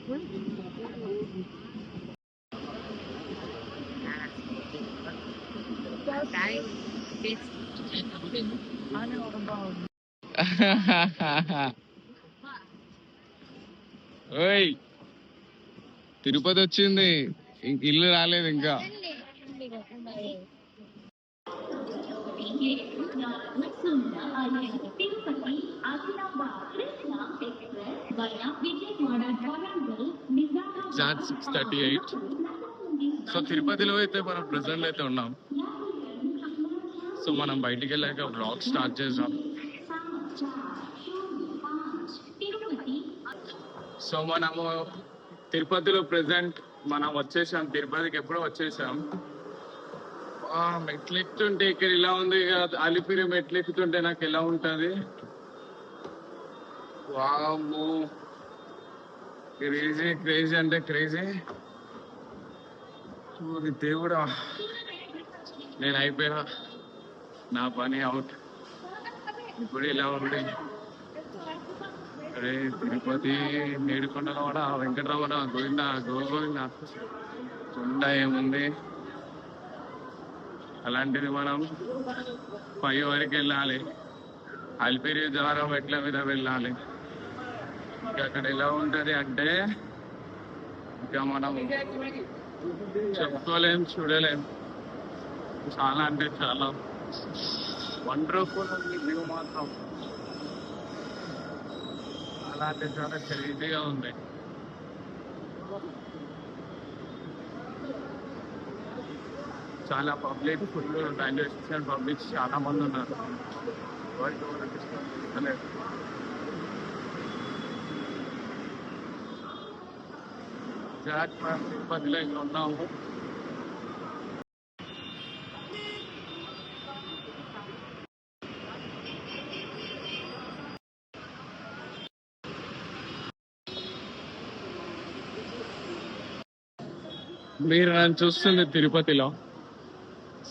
ఓయ్ తిరుపతి వచ్చింది, ఇంక ఇల్లు రాలేదు ఇంకా. ఎగ్జాక్ట్ 6:38. సో తిరుపతిలో అయితే మనం ప్రెసెంట్ అయితే ఉన్నాం. సో మనం బయటికి వెళ్ళాక బ్లాగ్ స్టార్ట్ చేసాం. సో మనము తిరుపతిలో ప్రెసెంట్ మనం వచ్చేసాం. తిరుపతికి ఎప్పుడో వచ్చేసాం. మెట్లు ఎక్కుతుంటే ఇక్కడ ఇలా ఉంది. అలిపిరి మెట్లు ఎక్కుతుంటే నాకు ఎలా ఉంటుంది? వామ్మో, క్రేజీ క్రేజీ అంటే క్రేజీ. దేవుడా, నేను అయిపోయినా, నా పని అవుట్. ఇప్పుడు ఇలా ఉంది. అరే తిరుపతి, నేడుకొండలవాడ, వెంకటరమణ, గోవింద గోవింద, కొండ ఏముంది. అలాంటిది మనం 5 వరకు వెళ్ళాలి. అలిపిరి ద్వారా మెట్ల మీద వెళ్ళాలి. ఇంకా అక్కడ ఎలా ఉంటది అంటే ఇంకా మనం చెప్పుకోలేం, చూడలేం. చాలా అంటే చాలా వండర్ఫుల్ ఉంది వ్యూ మాత్రం. చాలా అంటే చాలా క్రేజీగా ఉంది. చాలా public, full railway station public చాలా మంది ఉన్నారు. తిరుపతిలో ఇంకా ఉన్నాము. మీరు నన్ను చూస్తుంది తిరుపతిలో.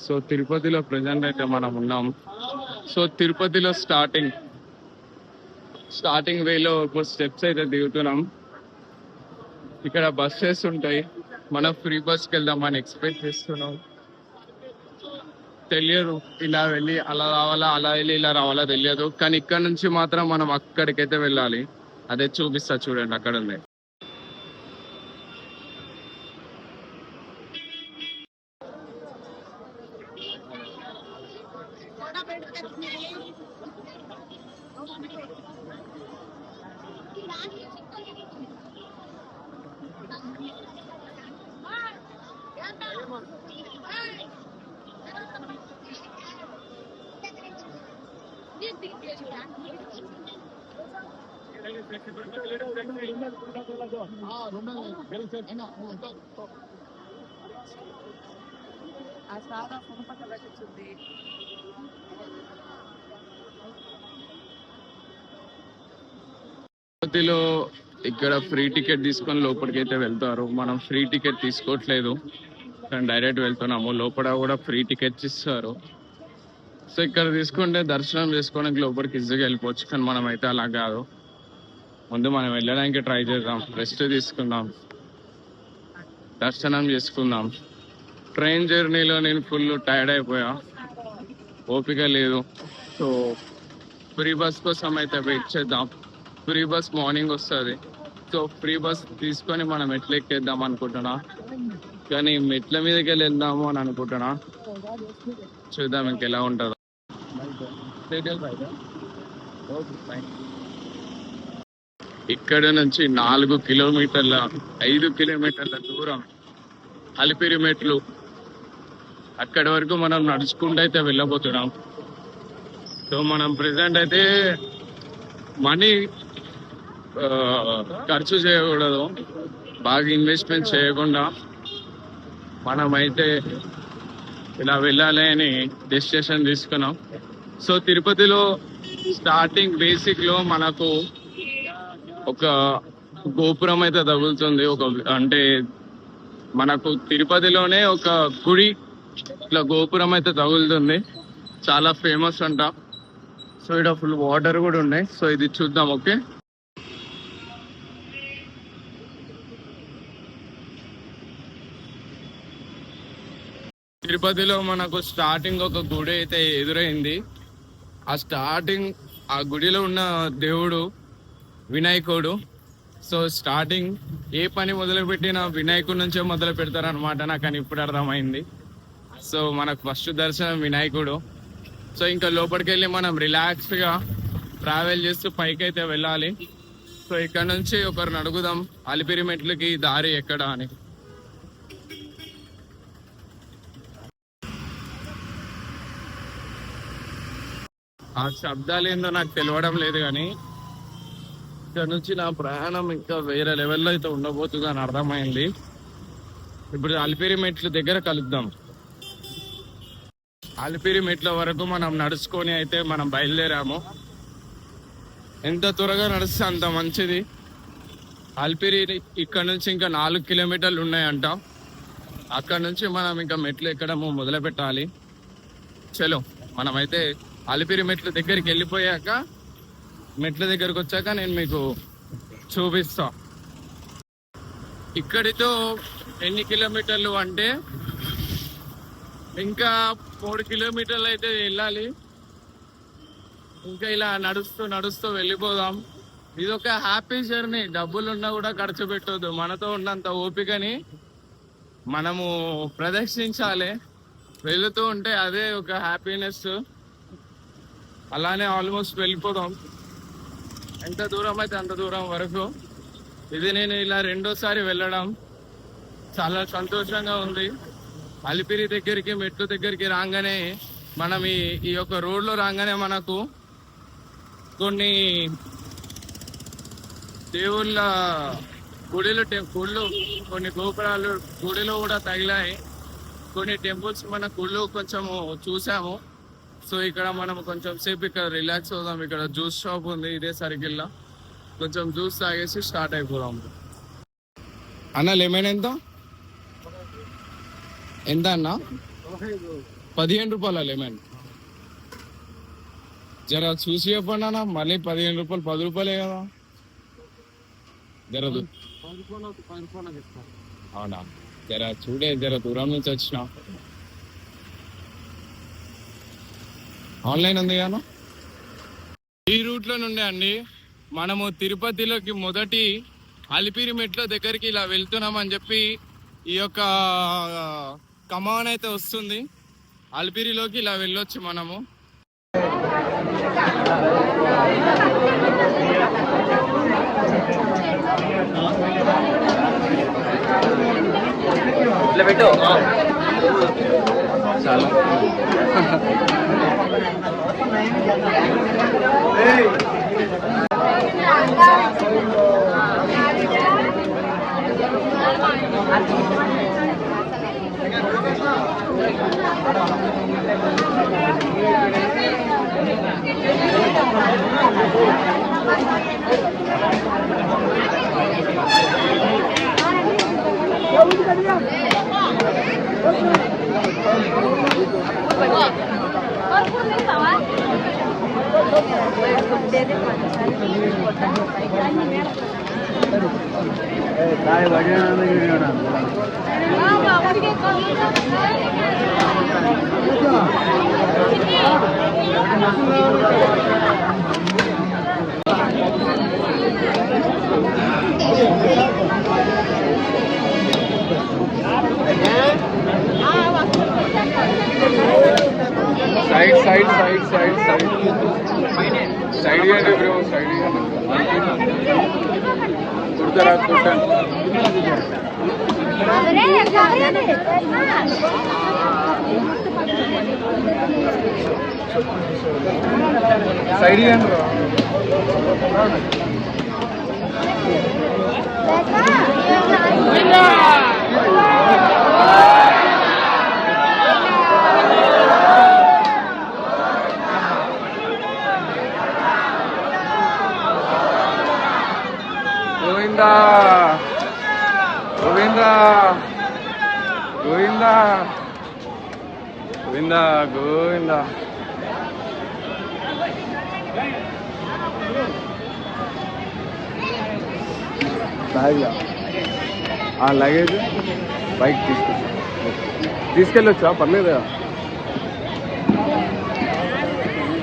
సో తిరుపతిలో ప్రెసెంట్ అయితే మనం ఉన్నాం. సో తిరుపతిలో స్టార్టింగ్ వేలో ఒక స్టెప్స్ అయితే దిగుతున్నాం. ఇక్కడ బస్సెస్ ఉంటాయి. మనం ఫ్రీ బస్కి వెళ్దామని ఎక్స్పెక్ట్ చేస్తున్నాం. తెలియదు ఇలా వెళ్ళి అలా రావాలా, అలా వెళ్ళి ఇలా రావాలా తెలియదు. కానీ ఇక్కడ నుంచి మాత్రం మనం అక్కడికైతే వెళ్ళాలి. అదే చూపిస్తా చూడండి, అక్కడ ఉంది. తిరుపతిలో ఇక్కడ ఫ్రీ టికెట్ తీసుకొని లోపలికి అయితే వెళ్తారు. మనం ఫ్రీ టికెట్ తీసుకోవట్లేదు, కానీ డైరెక్ట్ వెళ్తున్నాము. లోపల కూడా ఫ్రీ టికెట్స్ ఇస్తారు. సో ఇక్కడ తీసుకుంటే దర్శనం చేసుకోవడానికి లోపలికి ఈజీగా వెళ్ళిపోవచ్చు. కానీ మనం అయితే అలా కాదు. ముందు మనం వెళ్ళడానికి ట్రై చేద్దాం, రెస్ట్ తీసుకుందాం, దర్శనం చేసుకుందాం. ట్రైన్ జర్నీలో నేను ఫుల్ టైర్డ్ అయిపోయా, ఓపిక లేదు. సో ఫ్రీ బస్ కోసం అయితే వెయిట్ చేద్దాం. ఫ్రీ బస్ మార్నింగ్ వస్తుంది. సో ఫ్రీ బస్ తీసుకొని మనం మెట్లు ఎక్కేద్దాం అనుకుంటున్నా. కానీ మెట్ల మీదకి వెళ్ళి వెళ్దాము అని అనుకుంటున్నా. చూద్దాం ఇంకెలా ఉంటుందో. ఇక్కడ నుంచి 4 కిలోమీటర్ల 5 కిలోమీటర్ల దూరం అలిపిరి మెట్లు. అక్కడి వరకు మనం నడుచుకుంటూ అయితే వెళ్ళబోతున్నాం. సో మనం ప్రెసెంట్ అయితే మనీ ఖర్చు చేయకూడదు, బాగా ఇన్వెస్ట్మెంట్ చేయకుండా మనమైతే ఇలా వెళ్ళాలి అని డెస్టినేషన్ తీసుకున్నాం. సో తిరుపతిలో స్టార్టింగ్ బేసిక్లో మనకు ఒక గోపురం అయితే తగులుతుంది. అంటే మనకు తిరుపతిలోనే ఒక గుడి ఇట్లా గోపురం అయితే తగులుతుంది. చాలా ఫేమస్ అంట. సో ఇక్కడ ఫుల్ వాటర్ కూడా ఉన్నాయి. సో ఇది చూద్దాం. ఓకే, తిరుపతిలో మనకు స్టార్టింగ్ ఒక గుడి అయితే ఎదురైంది. ఆ గుడిలో ఉన్న దేవుడు వినాయకుడు. సో స్టార్టింగ్ ఏ పని మొదలు పెట్టినా వినాయకుడి నుంచే మొదలు పెడతారనమాట. నాకు అని ఇప్పుడు అర్థమైంది. సో మనకు ఫస్ట్ దర్శనం వినాయకుడు. సో ఇంకా లోపలికి వెళ్ళి మనం రిలాక్స్గా ట్రావెల్ చేస్తూ పైకి అయితే వెళ్ళాలి. సో ఇక్కడ నుంచి ఒకరిని అడుగుదాం అలిపిరి మెట్లకి దారి ఎక్కడ అని. ఆ శబ్దాలు ఏందో నాకు తెలియడం లేదు, కానీ ఇక్కడ నుంచి నా ప్రయాణం ఇంకా వేరే లెవెల్లో అయితే ఉండబోతుంది అని అర్థమైంది. ఇప్పుడు అలిపిరి మెట్ల దగ్గర కలుద్దాం. అలిపిరి మెట్ల వరకు మనం నడుచుకొని అయితే మనం బయలుదేరాము. ఎంత త్వరగా నడిస్తే అంత మంచిది. అలిపిరి ఇక్కడ నుంచి ఇంకా 4 కిలోమీటర్లు ఉన్నాయంట. అక్కడ నుంచి మనం ఇంకా మెట్లు ఎక్కడము మొదలు పెట్టాలి. చలో మనమైతే అలిపిరి మెట్ల దగ్గరికి వెళ్ళిపోయాక, మెట్ల దగ్గరకు వచ్చాక నేను మీకు చూపిస్తా. ఇక్కడితో ఎన్ని కిలోమీటర్లు అంటే ఇంకా 3 కిలోమీటర్లు అయితే వెళ్ళాలి. ఇంకా ఇలా నడుస్తూ నడుస్తూ వెళ్ళిపోదాం. ఇది ఒక హ్యాపీ జర్నీ. డబ్బులు ఉన్నా కూడా ఖర్చు పెట్టొద్దు. మనతో ఉన్నంత ఓపికని మనము ప్రదర్శించాలి. వెళుతూ ఉంటే అదే ఒక హ్యాపీనెస్. అలానే ఆల్మోస్ట్ వెళ్ళిపోదాం. ఎంత దూరం అయితే అంత దూరం వరకు. ఇది నేను ఇలా 2వ సారి వెళ్ళడం. చాలా సంతోషంగా ఉంది. అలిపిరి దగ్గరికి మెట్లు దగ్గరికి రాగానే మనం ఈ యొక్క రోడ్లో రాగానే మనకు కొన్ని దేవుళ్ళ గుడిలు కొన్ని గోపురాలు గుడిలో కూడా తగిలాయి. కొన్ని టెంపుల్స్ మన గుళ్ళు కొంచెము చూసాము. సో ఇక్కడ మనం కొంచెం సేపు ఇక్కడ రిలాక్స్ అవుదాం. ఇక్కడ జ్యూస్ షాప్ ఉంది ఇదే సర్కిల్లో. కొంచెం జ్యూస్ తాగేసి స్టార్ట్ అయిపోదాం. అన్న లెమన్ ఎంత అన్న? 15 రూపాయల లెమన్. జర చూసి చెప్పండి అన్న. మళ్ళీ 15 రూపాయలు 10 రూపాయలే కదా. జర అవునా? జర చూడే, జర దూరం నుంచి వచ్చిన. ఆన్లైన్ ఉంది కదా. ఈ రూట్లో నుండి అండి మనము తిరుపతిలోకి మొదటి అలిపిరి మెట్ల దగ్గరికి ఇలా వెళ్తున్నామని చెప్పి ఈ యొక్క కమాన్ అయితే వస్తుంది. అలిపిరిలోకి ఇలా వెళ్ళొచ్చు మనము. చాలా సైడ్ బ్రో, సైడ్ కుడతారా? కుట్టాను. Side bro. Govinda Govinda Govinda Govinda Govinda. Luggage bike తీసుకొచ్చి తీసుకెళ్ళొచ్చా పర్లేదు కదా.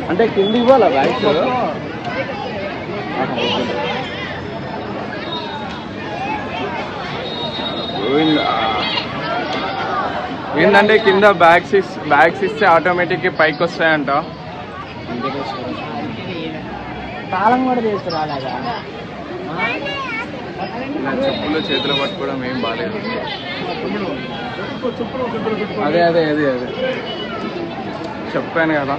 అంటే కిందికి పోవాలా బ్యాగ్స్? ఏంటంటే కింద బ్యాగ్స్ ఇస్తే ఆటోమేటిక్గా పైకి వస్తాయంట. తాళం కూడా చేస్తారు అలాగా. ఇలా చెప్పులు చేతిలో పట్టుకోవడం ఏం బాగాలేదు. అదే చెప్పాను కదా.